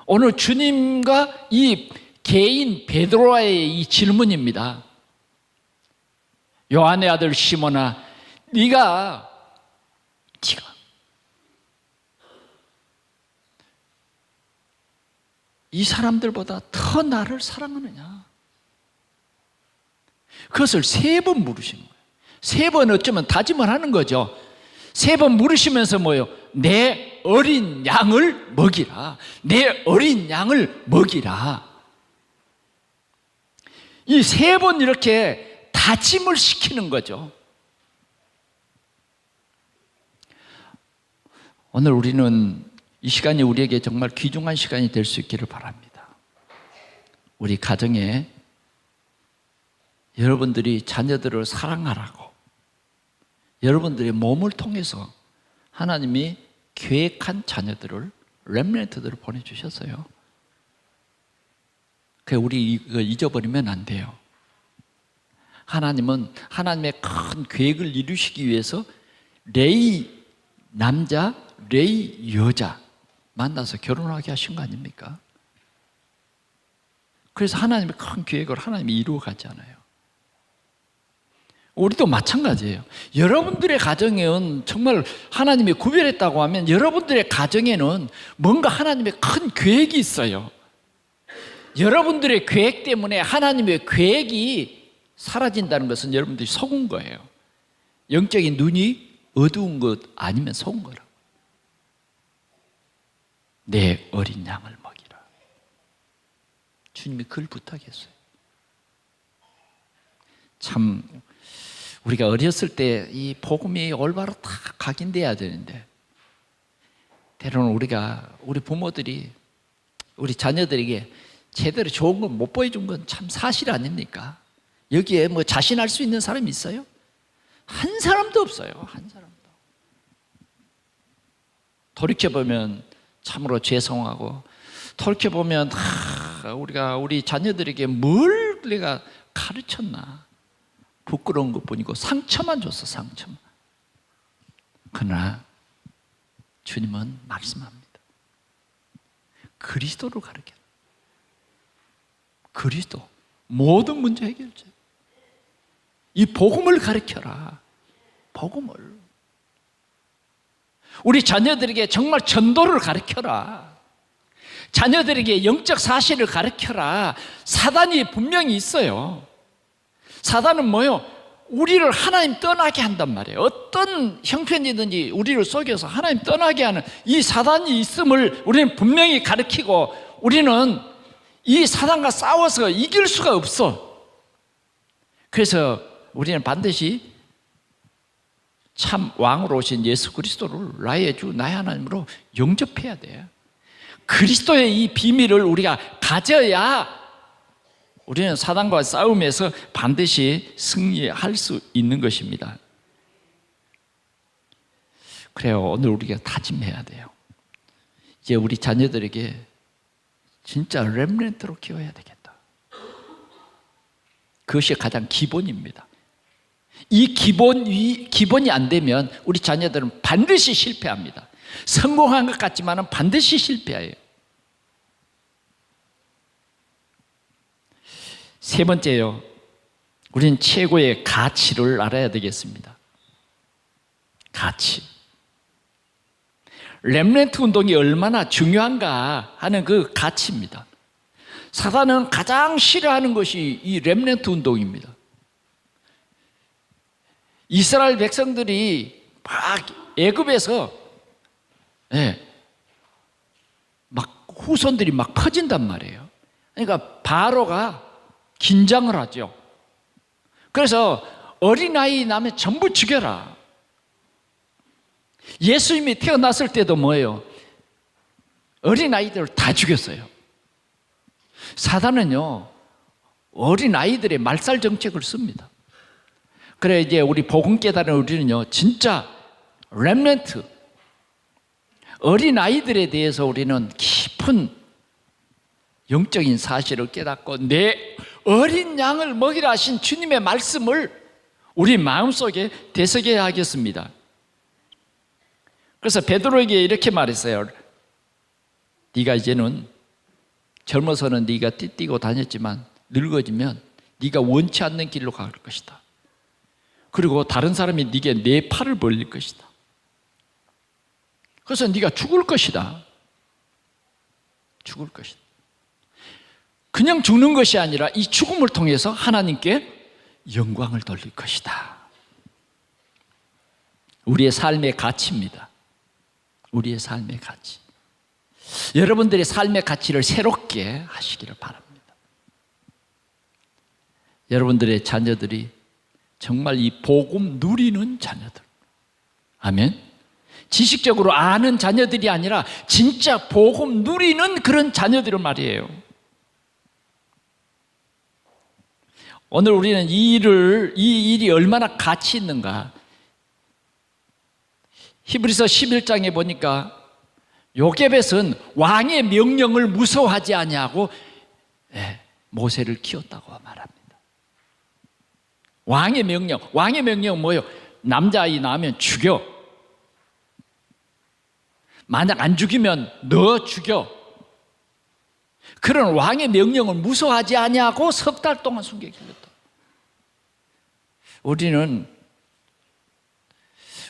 오늘 주님과 이 개인 베드로와의 이 질문입니다. 요한의 아들 시몬아, 네가 이 사람들보다 더 나를 사랑하느냐? 그것을 3번 물으시는 거예요. 3번 어쩌면 다짐을 하는 거죠. 3번 물으시면서 뭐예요? 내 어린 양을 먹이라. 내 어린 양을 먹이라. 이 3번 이렇게 다짐을 시키는 거죠. 오늘 우리는 이 시간이 우리에게 정말 귀중한 시간이 될 수 있기를 바랍니다. 우리 가정에 여러분들이 자녀들을 사랑하라고, 여러분들의 몸을 통해서 하나님이 계획한 자녀들을, 렘넌트들을 보내주셨어요. 우리 이거 잊어버리면 안 돼요. 하나님은 하나님의 큰 계획을 이루시기 위해서 레위 남자, 레위 여자 만나서 결혼하게 하신 거 아닙니까? 그래서 하나님의 큰 계획을 하나님이 이루어 가잖아요. 우리도 마찬가지예요. 여러분들의 가정에는 정말 하나님이 구별했다고 하면 여러분들의 가정에는 뭔가 하나님의 큰 계획이 있어요. 여러분들의 계획 때문에 하나님의 계획이 사라진다는 것은 여러분들이 속은 거예요. 영적인 눈이 어두운 것 아니면 속은 거라고. 내 어린 양을 먹이라. 주님이 그걸 부탁했어요. 참 우리가 어렸을 때 이 복음이 올바로 다 각인돼야 되는데 때로는 우리 부모들이 우리 자녀들에게 제대로 좋은 건 못 보여준 건 참 사실 아닙니까? 여기에 뭐 자신할 수 있는 사람이 있어요? 한 사람도 없어요. 한 사람도. 돌이켜보면 참으로 죄송하고, 돌이켜보면 우리가 우리 자녀들에게 뭘 내가 가르쳤나, 부끄러운 것뿐이고 상처만 줬어, 상처만. 그러나 주님은 말씀합니다. 그리스도를 가르쳐라. 그리스도, 모든 문제 해결자. 이 복음을 가르쳐라. 복음을. 우리 자녀들에게 정말 전도를 가르쳐라. 자녀들에게 영적 사실을 가르쳐라. 사단이 분명히 있어요. 사단은 뭐요? 우리를 하나님 떠나게 한단 말이에요. 어떤 형편이든지 우리를 속여서 하나님 떠나게 하는 이 사단이 있음을 우리는 분명히 가르치고, 우리는 이 사단과 싸워서 이길 수가 없어. 그래서 우리는 반드시 참 왕으로 오신 예수 그리스도를 나의 주 나의 하나님으로 영접해야 돼요. 그리스도의 이 비밀을 우리가 가져야 우리는 사단과 싸움에서 반드시 승리할 수 있는 것입니다. 그래요. 오늘 우리가 다짐해야 돼요. 이제 우리 자녀들에게 진짜 렘넌트로 키워야 되겠다. 그것이 가장 기본입니다. 이 기본이 안 되면 우리 자녀들은 반드시 실패합니다. 성공한 것 같지만 반드시 실패해요. 세 번째요, 우리는 최고의 가치를 알아야 되겠습니다. 가치. 렘넌트 운동이 얼마나 중요한가 하는 그 가치입니다. 사단은 가장 싫어하는 것이 이 렘넌트 운동입니다. 이스라엘 백성들이 막 애굽에서 막 후손들이 막 퍼진단 말이에요. 그러니까 바로가 긴장을 하죠. 그래서 어린아이 나면 전부 죽여라. 예수님이 태어났을 때도 뭐예요? 어린아이들을 다 죽였어요. 사단은요, 어린아이들의 말살 정책을 씁니다. 그래, 이제 우리 복음 깨달은 우리는요, 진짜 렘넌트, 어린아이들에 대해서 우리는 깊은 영적인 사실을 깨닫고 내 어린 양을 먹이라 하신 주님의 말씀을 우리 마음속에 되새겨야 하겠습니다. 그래서 베드로에게 이렇게 말했어요. 네가 이제는 젊어서는 네가 띠뛰고 다녔지만 늙어지면 네가 원치 않는 길로 갈 것이다. 그리고 다른 사람이 네게 네 팔을 벌릴 것이다. 그래서 네가 죽을 것이다. 죽을 것이다. 그냥 죽는 것이 아니라 이 죽음을 통해서 하나님께 영광을 돌릴 것이다. 우리의 삶의 가치입니다. 우리의 삶의 가치. 여러분들의 삶의 가치를 새롭게 하시기를 바랍니다. 여러분들의 자녀들이 정말 이 복음 누리는 자녀들. 아멘. 지식적으로 아는 자녀들이 아니라 진짜 복음 누리는 그런 자녀들을 말이에요. 오늘 우리는 이 일이 얼마나 가치 있는가. 히브리서 11장에 보니까 요게벳은 왕의 명령을 무서워하지 아니하고 모세를 키웠다고 말합니다. 왕의 명령은 뭐예요? 남자아이 낳으면 죽여. 만약 안 죽이면 너 죽여. 그런 왕의 명령을 무서워하지 아니하고 석 달 동안 숨겨기렸다. 우리는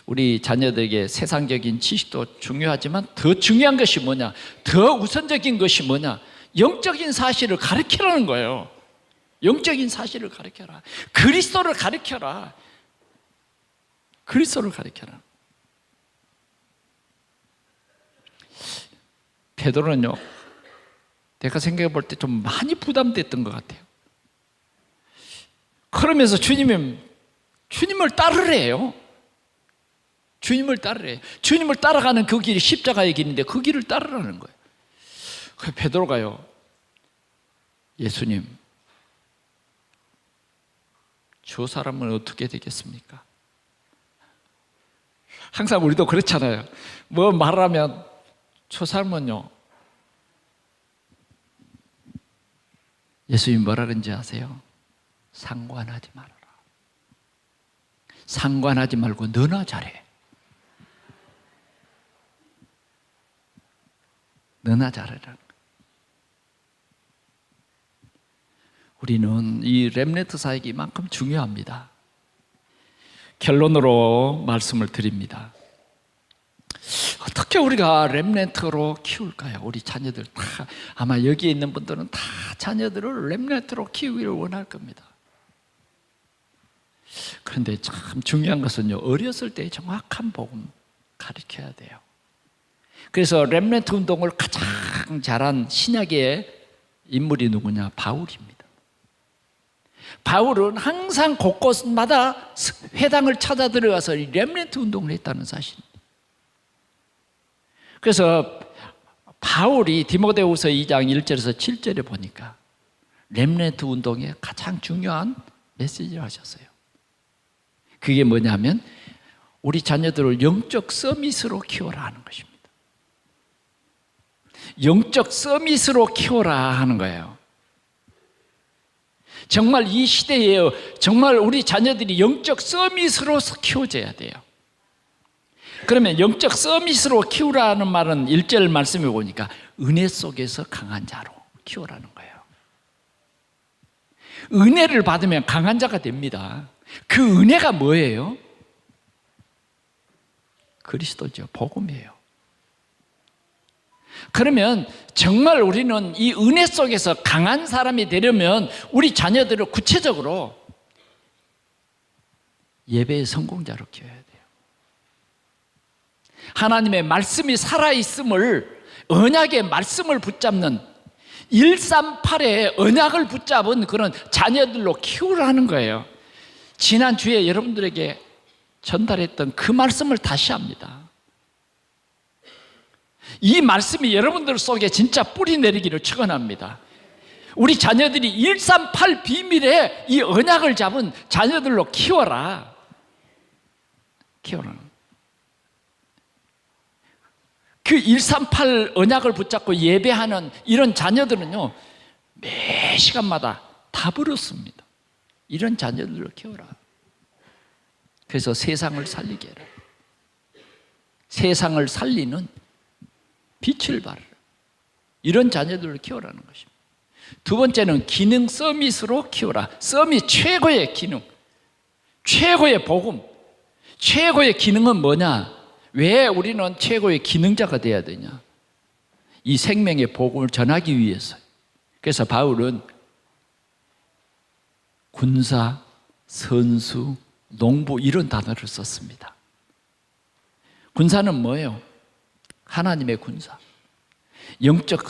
우리 자녀들에게 세상적인 지식도 중요하지만 더 중요한 것이 뭐냐? 더 우선적인 것이 뭐냐? 영적인 사실을 가르치라는 거예요. 영적인 사실을 가르쳐라. 그리스도를 가르쳐라. 그리스도를 가르쳐라. 베드로는요, 내가 생각해 볼 때 좀 많이 부담됐던 것 같아요. 그러면서 주님을 따르래요. 주님을 따르래요. 주님을 따라가는 그 길이 십자가의 길인데 그 길을 따르라는 거예요. 그 베드로가요, 예수님, 저 사람은 어떻게 되겠습니까? 항상 우리도 그렇잖아요. 뭐 말하면 저 사람은요, 예수님 뭐라 그런지 아세요? 상관하지 말아라. 상관하지 말고 너나 잘해. 너나 잘해라. 우리는 이 렘넌트 사역이 이만큼 중요합니다. 결론으로 말씀을 드립니다. 어떻게 우리가 렘넌트로 키울까요? 우리 자녀들 다, 아마 여기에 있는 분들은 다 자녀들을 렘넌트로 키우기를 원할 겁니다. 그런데 참 중요한 것은요, 어렸을 때 정확한 복음 가르쳐야 돼요. 그래서 렘넌트 운동을 가장 잘한 신약의 인물이 누구냐? 바울입니다. 바울은 항상 곳곳마다 회당을 찾아 들어가서 렘넌트 운동을 했다는 사실입니다. 그래서 바울이 디모데후서 2장 1절에서 7절에 보니까 렘넌트 운동의 가장 중요한 메시지를 하셨어요. 그게 뭐냐면 우리 자녀들을 영적 서밋으로 키워라 하는 것입니다. 영적 서밋으로 키워라 하는 거예요. 정말 이 시대에 정말 우리 자녀들이 영적 서밋으로 키워져야 돼요. 그러면 영적 서밋으로 키우라는 말은 1절 말씀에 보니까 은혜 속에서 강한 자로 키우라는 거예요. 은혜를 받으면 강한 자가 됩니다. 그 은혜가 뭐예요? 그리스도죠. 복음이에요. 그러면 정말 우리는 이 은혜 속에서 강한 사람이 되려면 우리 자녀들을 구체적으로 예배의 성공자로 키워야 돼요. 하나님의 말씀이 살아있음을, 언약의 말씀을 붙잡는 138의 언약을 붙잡은 그런 자녀들로 키우라는 거예요. 지난주에 여러분들에게 전달했던 그 말씀을 다시 합니다. 이 말씀이 여러분들 속에 진짜 뿌리 내리기를 축원합니다. 우리 자녀들이 138 비밀의 이 언약을 잡은 자녀들로 키워라. 키워라. 그 138 언약을 붙잡고 예배하는 이런 자녀들은요, 매 시간마다 다 부르습니다. 이런 자녀들로 키워라. 그래서 세상을 살리게 해라. 세상을 살리는 빛을 발하라. 이런 자녀들을 키우라는 것입니다. 두 번째는 기능 서밋으로 키워라. 서밋, 최고의 기능, 최고의 복음. 최고의 기능은 뭐냐? 왜 우리는 최고의 기능자가 돼야 되냐? 이 생명의 복음을 전하기 위해서. 그래서 바울은 군사, 선수, 농부 이런 단어를 썼습니다. 군사는 뭐예요? 하나님의 군사. 영적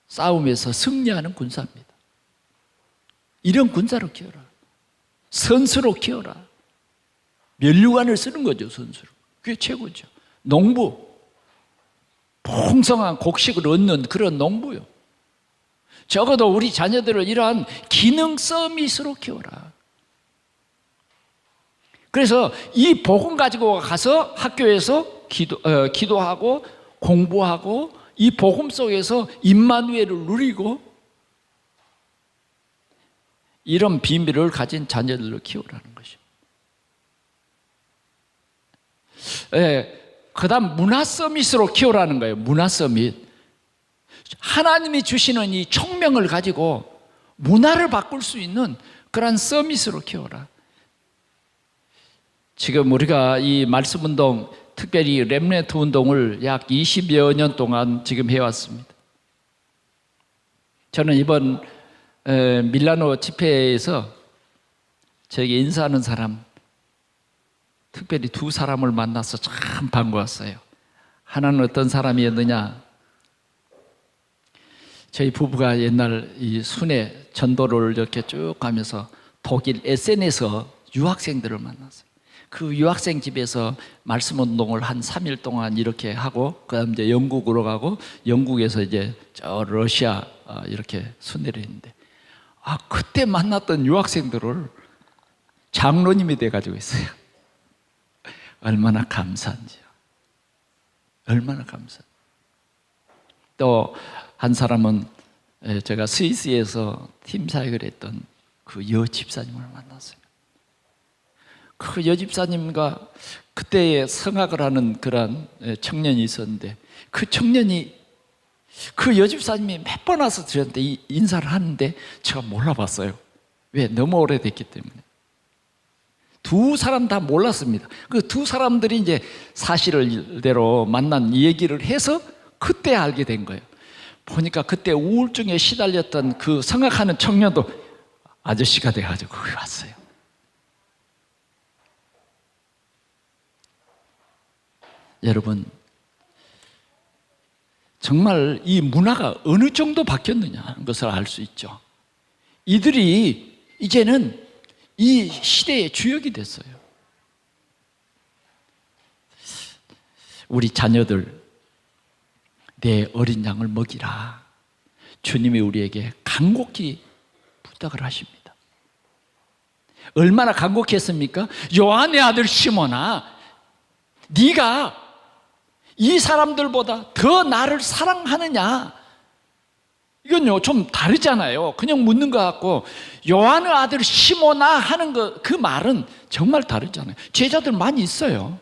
싸움에서 승리하는 군사입니다. 이런 군사로 키워라. 선수로 키워라. 면류관을 쓰는 거죠, 선수로. 그게 최고죠. 농부. 풍성한 곡식을 얻는 그런 농부요. 적어도 우리 자녀들을 이러한 기능 서밋으로 키워라. 그래서 이 복음 가지고 가서 학교에서 기도하고 공부하고 이 복음 속에서 임마누엘을 누리고 이런 비밀을 가진 자녀들을 키우라는 것입니다. 그 다음 문화 서밋으로 키우라는 거예요. 문화 서밋. 하나님이 주시는 이 총명을 가지고 문화를 바꿀 수 있는 그런 서밋으로 키워라. 지금 우리가 이 말씀 운동, 특별히 렘넌트 운동을 약 20여 년 동안 지금 해왔습니다. 저는 이번 밀라노 집회에서 저에게 인사하는 사람, 특별히 두 사람을 만나서 참 반가웠어요. 하나는 어떤 사람이었느냐? 저희 부부가 옛날 이 순회 전도를 이렇게 쭉 가면서 독일 에센에서 유학생들을 만났어요. 그 유학생 집에서 말씀 운동을 한 3일 동안 이렇게 하고, 그다음 이제 영국으로 가고, 영국에서 이제 저 러시아 이렇게 순회를 했는데, 그때 만났던 유학생들을 장로님이 돼가지고 있어요. 얼마나 감사한지요. 얼마나 감사. 또 한 사람은 제가 스위스에서 팀 사역을 했던 그 여 집사님을 만났어요. 그 여집사님과 그때에 성악을 하는 그런 청년이 있었는데, 그 청년이 그 여집사님이 몇 번 와서 저한테 인사를 하는데 제가 몰라봤어요. 왜? 너무 오래됐기 때문에. 두 사람 다 몰랐습니다. 그 두 사람들이 이제 사실대로 만난 얘기를 해서 그때 알게 된 거예요. 보니까 그때 우울증에 시달렸던 그 성악하는 청년도 아저씨가 돼가지고 거기 왔어요. 여러분, 정말 이 문화가 어느 정도 바뀌었느냐 하는 것을 알 수 있죠. 이들이 이제는 이 시대의 주역이 됐어요. 우리 자녀들, 내 어린 양을 먹이라. 주님이 우리에게 간곡히 부탁을 하십니다. 얼마나 간곡히 했습니까? 요한의 아들 시몬아, 네가 이 사람들보다 더 나를 사랑하느냐? 이건요 좀 다르잖아요. 그냥 묻는 것 같고, 요한의 아들 시몬아 하는 그 말은 정말 다르잖아요. 제자들 많이 있어요.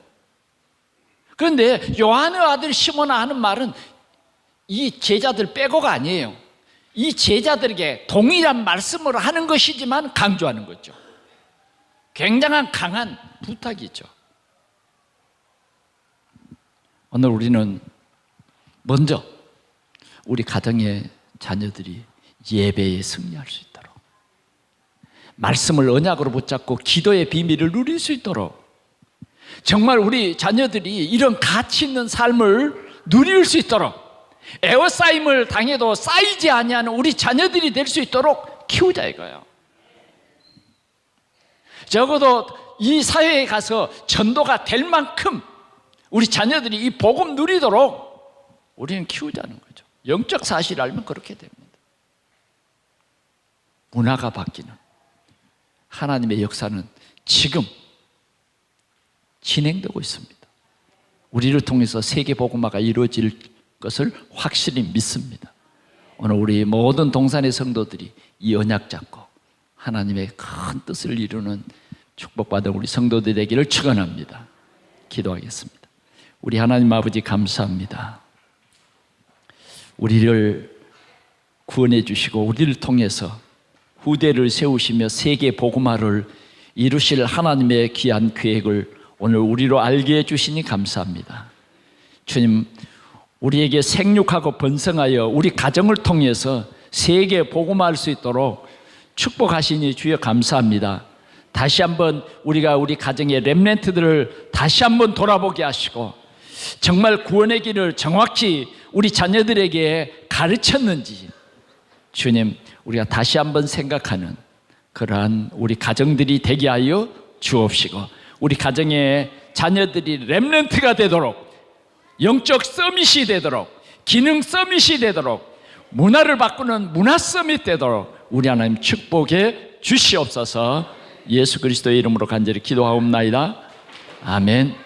그런데 요한의 아들 시몬아 하는 말은 이 제자들 빼고가 아니에요. 이 제자들에게 동일한 말씀을 하는 것이지만 강조하는 거죠. 굉장한 강한 부탁이죠. 오늘 우리는 먼저 우리 가정의 자녀들이 예배에 승리할 수 있도록, 말씀을 언약으로 붙잡고 기도의 비밀을 누릴 수 있도록, 정말 우리 자녀들이 이런 가치 있는 삶을 누릴 수 있도록, 에워싸임을 당해도 쌓이지 아니하는 우리 자녀들이 될 수 있도록 키우자 이거예요. 적어도 이 사회에 가서 전도가 될 만큼 우리 자녀들이 이 복음 누리도록 우리는 키우자는 거죠. 영적 사실을 알면 그렇게 됩니다. 문화가 바뀌는 하나님의 역사는 지금 진행되고 있습니다. 우리를 통해서 세계 복음화가 이루어질 것을 확실히 믿습니다. 오늘 우리 모든 동산의 성도들이 이 언약 잡고 하나님의 큰 뜻을 이루는 축복받은 우리 성도들 되기를 축원합니다. 기도하겠습니다. 우리 하나님 아버지 감사합니다. 우리를 구원해 주시고 우리를 통해서 후대를 세우시며 세계 복음화를 이루실 하나님의 귀한 계획을 오늘 우리로 알게 해주시니 감사합니다. 주님, 우리에게 생육하고 번성하여 우리 가정을 통해서 세계 복음화할 수 있도록 축복하시니 주여 감사합니다. 다시 한번 우리가 우리 가정의 렘넌트들을 다시 한번 돌아보게 하시고, 정말 구원의 길을 정확히 우리 자녀들에게 가르쳤는지 주님, 우리가 다시 한번 생각하는 그러한 우리 가정들이 되게 하여 주옵시고, 우리 가정의 자녀들이 렘넌트가 되도록, 영적 서밋이 되도록, 기능 서밋이 되도록, 문화를 바꾸는 문화 서밋 되도록 우리 하나님 축복해 주시옵소서. 예수 그리스도의 이름으로 간절히 기도하옵나이다. 아멘.